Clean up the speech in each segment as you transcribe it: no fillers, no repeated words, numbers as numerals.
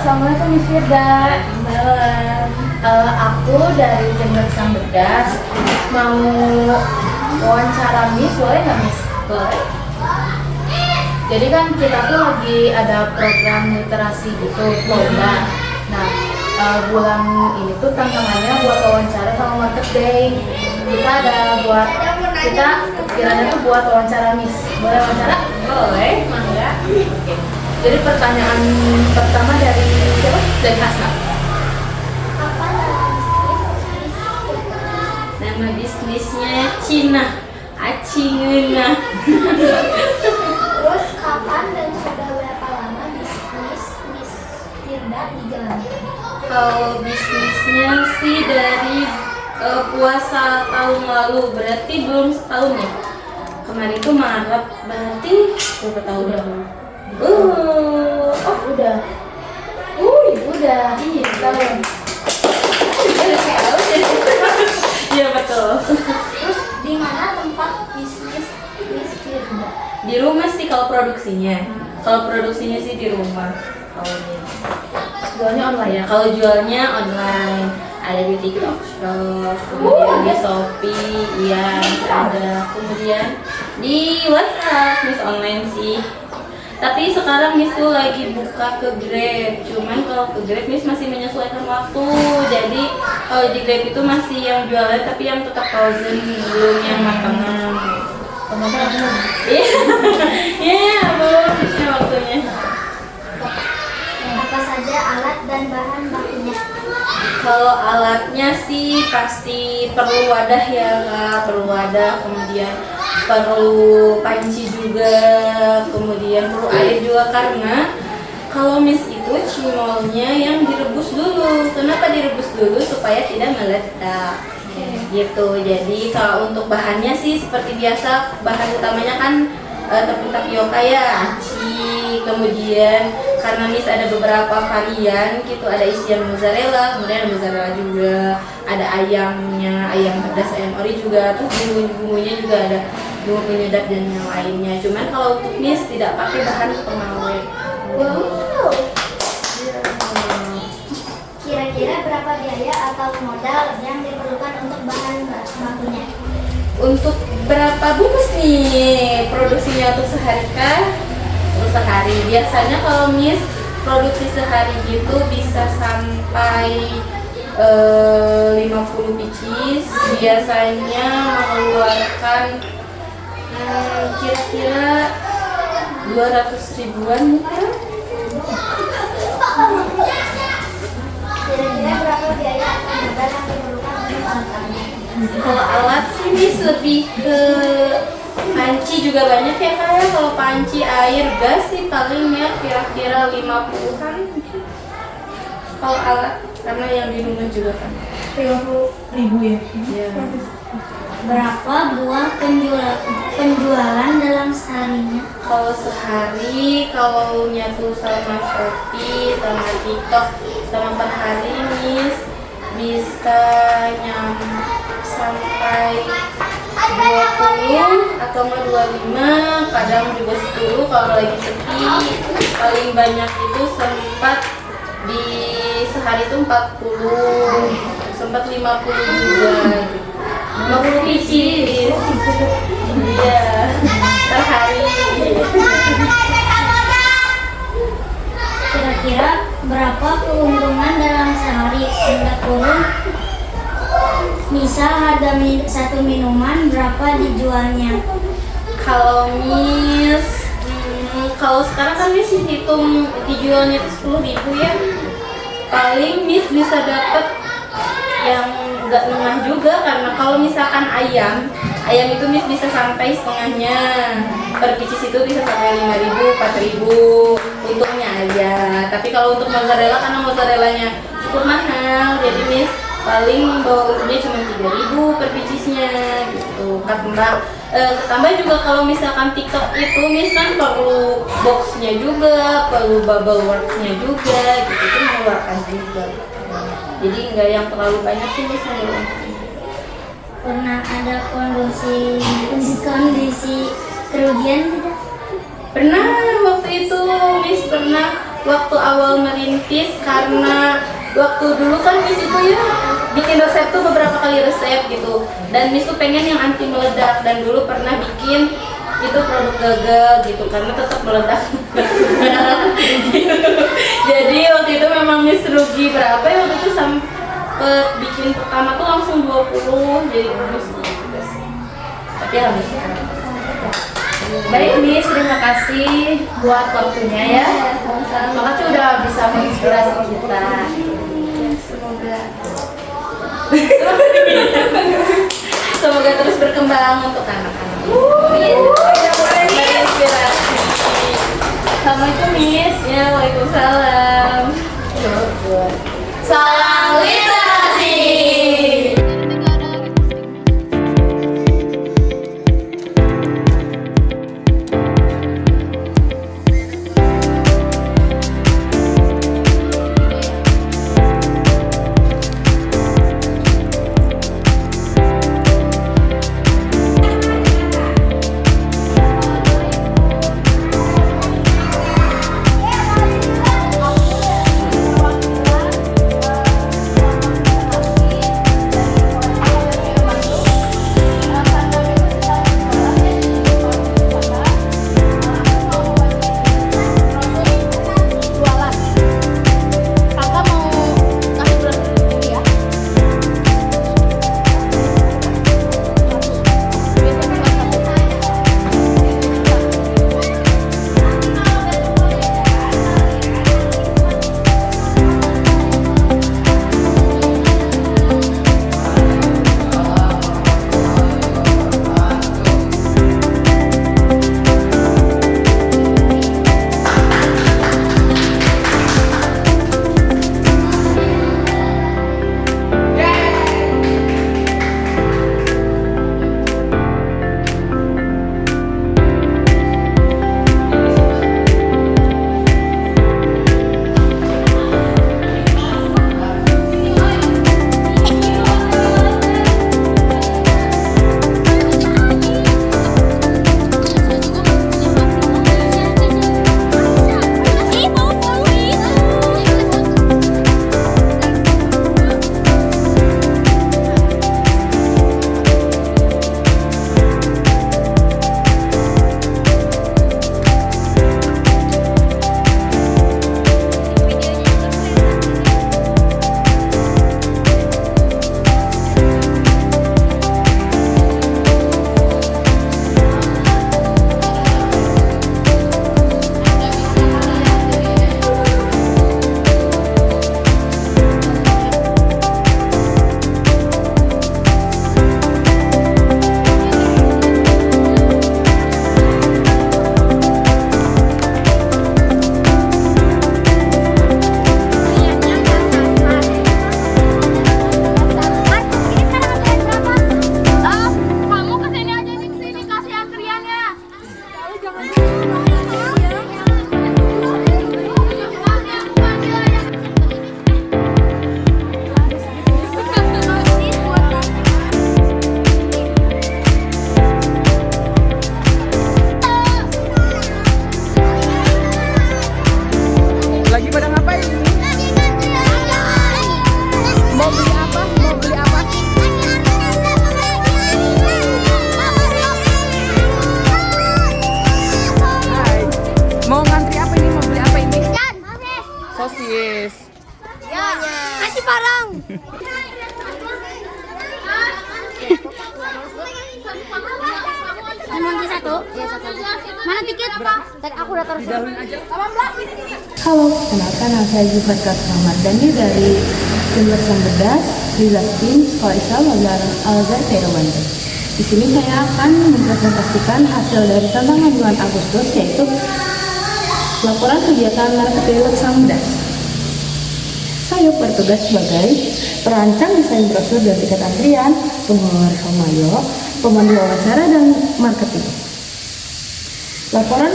Assalamualaikum Miss Firda. Malam. Aku dari Jember Sambedas mau wawancara Miss, boleh nggak Miss? Boleh. Jadi kan kita tuh lagi ada program literasi gitu, lomba. Nah, bulan ini tuh tantangannya buat wawancara sama market day. Kita kiranya tuh buat wawancara Miss. Boleh wawancara? Boleh, mangga. Oke. Jadi pertanyaan pertama dari siapa? Dari Hasna. Apa nama bisnis? Nama bisnisnya Cina. Acinguna. Terus kapan dan sudah berapa lama bisnis Miss Firda dijalankan? Kalau bisnisnya sih dari puasa tahun lalu, berarti belum setahun ya. Kemarin itu Maret, berarti berapa tahun lalu? Udah. Udah. Iya. Tahun. Iya betul. Terus di mana tempat bisnis Miss Firda? Di rumah sih kalau produksinya. Kalau produksinya sih di rumah. Kalau ini. Jualnya online. Ya, kalau jualnya online ada di TikTok Shop, kemudian di Shopee, iya ada, kemudian di WhatsApp Miss online sih. Tapi sekarang Miss tuh lagi buka ke Grab, cuman kalau ke Grab Miss masih menyesuaikan waktu. Jadi kalau di Grab itu masih yang jualan tapi yang tetap frozen, belum yang matangan. Iya, iya belum Missnya waktunya. Apa saja alat dan bahan bakunya? Kalau alatnya sih pasti perlu wadah ya Kak, perlu wadah, kemudian perlu panci juga, kemudian perlu air juga karena kalau Miss itu cimolnya yang direbus dulu. Kenapa direbus dulu? Supaya tidak meledak. Gitu. Jadi kalau untuk bahannya sih seperti biasa, bahan utamanya kan tepung tapioka ya, aci, kemudian karena Miss ada beberapa varian gitu, ada isian mozzarella, kemudian ada mozzarella juga, ada ayamnya, ayam pedas, ayam ori juga, tuh bumbunya juga ada bumbu penyedap dan yang lainnya. Cuman kalau untuk Miss tidak pakai bahan pengawet. Wow. Kira-kira berapa biaya atau modal yang diperlukan untuk bahan bakunya? Untuk berapa bungkus nih produksinya untuk sehari kah? Untuk sehari. Biasanya kalau Miss produksi sehari gitu bisa sampai 50 pieces. Biasanya mengeluarkan kira-kira 200 ribuan mungkin. Kira-kira berapa biaya atau modal yang diperlukan untuk alat-alatnya? Kalau alat sih Miss lebih ke panci juga banyak ya Kak ya. Kalau panci, air, gas sih paling ya kira-kira 50-an mungkin. Kalau alat karena yang di rumah juga kan 50.000 ya. ya. Berapa buah penjualan dalam seharinya? Kalau sehari, kalau nyatu sama Shopee, sama TikTok, sama per hari Miss bisa sampai 20 atau enggak 25, kadang juga 10 kalau lagi sepi. Paling banyak itu sempat di sehari itu 40, sempat 50 juga gitu. 50 pieces. Iya, per hari. Kira-kira berapa keuntungan dalam sehari? Anda turun. Misal harga satu minuman berapa dijualnya? Kalau Miss, kalau sekarang kan Miss hitung dijualnya itu 10.000 ya. Paling Miss bisa dapat yang nggak nengah juga karena kalau misalkan ayam itu Miss bisa sampai setengahnya, per pieces itu bisa sampai 5.000, 4.000 untungnya aja. Tapi kalau untuk mozzarella karena mozzarellanya cukup mahal, jadi Miss paling bawa untungnya cuma 3.000 per piecesnya gitu. Tambah juga kalau misalkan TikTok itu Miss kan perlu boxnya juga, perlu bubble wrapnya juga gitu, itu mengeluarkan juga. Jadi nggak yang terlalu banyak sih Miss menurut. Pernah ada kondisi kerugian tidak? Pernah waktu itu Miss pernah waktu awal merintis karena waktu dulu kan Miss itu ya bikin resep tuh beberapa kali resep gitu, dan Miss tuh pengen yang anti meledak, dan dulu pernah bikin itu produk gagal gitu karena tetap meledak. Jadi waktu itu memang Miss rugi berapa ya waktu itu, sampai bikin pertama tuh langsung 20, jadi Miss juga sih. Tapi alhamdulillah. Baik Miss, terima kasih buat waktunya ya. Sama-sama. Makasih udah bisa menginspirasi kita. Semoga terus berkembang untuk anak-anak. Inspirasi. Assalamualaikum Miss. Ya, waalaikumsalam. Salam literasi. Sosis. Kasih parang. Lemon satu? Iya satu. Mana tiket? Tadi aku udah taruh. Halo, kenalkan nama saya Zubatka Muhammad Dani dari Jumlah Sambedas di Lastin Sekolah Islam Al-Azhar Cairo Bandung. Di sini saya akan mempresentasikan hasil dari tantangan bulan Agustus, yaitu laporan kegiatan marketing Sambedas. Saya bertugas sebagai perancang desain brosur dan tiket antrian, pengelola Mayo, pemandu wawancara dan marketing. Laporan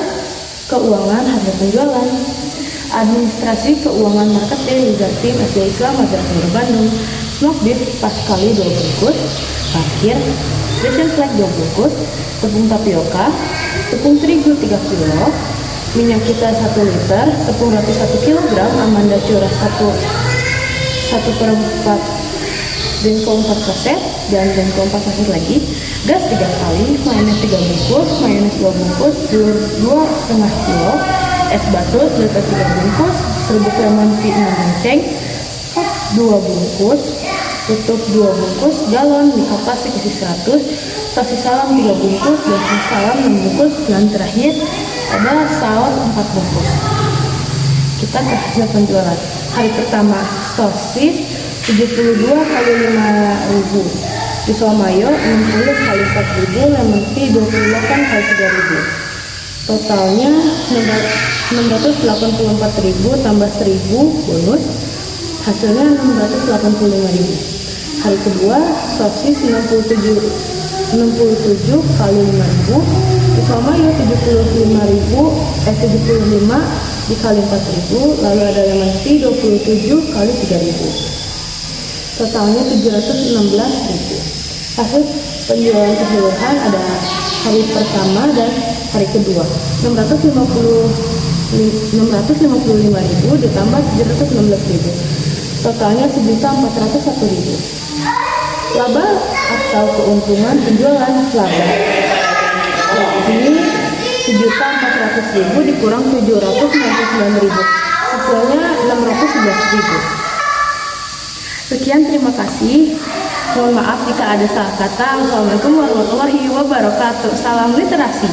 keuangan harga penjualan, administrasi keuangan marketing Liga Tim SD Islam Al-Azhar Bandung, smoke beef pas kali 2 bungkus, parkir, Russian flag 2 bungkus, tepung tapioka, tepung terigu 3 kilo, minyak kita 1 liter, tepung roti 1 kg, Amanda curah 1/4 jengkol 4 saset dan jengkol 4 saset lagi, gas 3 kali, mayones 3 bungkus, mayones 2 bungkus, telur 2,5 kilo, es batu sedotan 3 bungkus, serbuk lemon tea 6 lonceng, 2 bungkus, tutup 2 bungkus, galon, mie plastik isi 100, sosis salam 3 bungkus, bacem salam 6 bungkus, dan terakhir ada saus 4 bungkus. Kita berhasil penjualan. Hari pertama sosis 72 kali 5.000, pisau mayo 60 kali 4.000, lemon tea 28 kali 3.000. Totalnya 684.000 tambah 1.000 bonus, hasilnya 685.000. Hari kedua sosis 67 kali 5.000, pisau mayo 75 dikali 4.000, lalu ada lemon tea 27 kali 3.000. Totalnya 716.000. Hasil penjualan keseluruhan ada hari pertama dan hari kedua 655.000 ditambah 716.000, totalnya 1.401.000. Laba atau keuntungan penjualan laba ini 1.400.000 dikurang 799.000, hasilnya 611.000. Sekian, terima kasih. Mohon maaf jika ada salah kata. Wassalamualaikum warahmatullahi wabarakatuh. Salam literasi.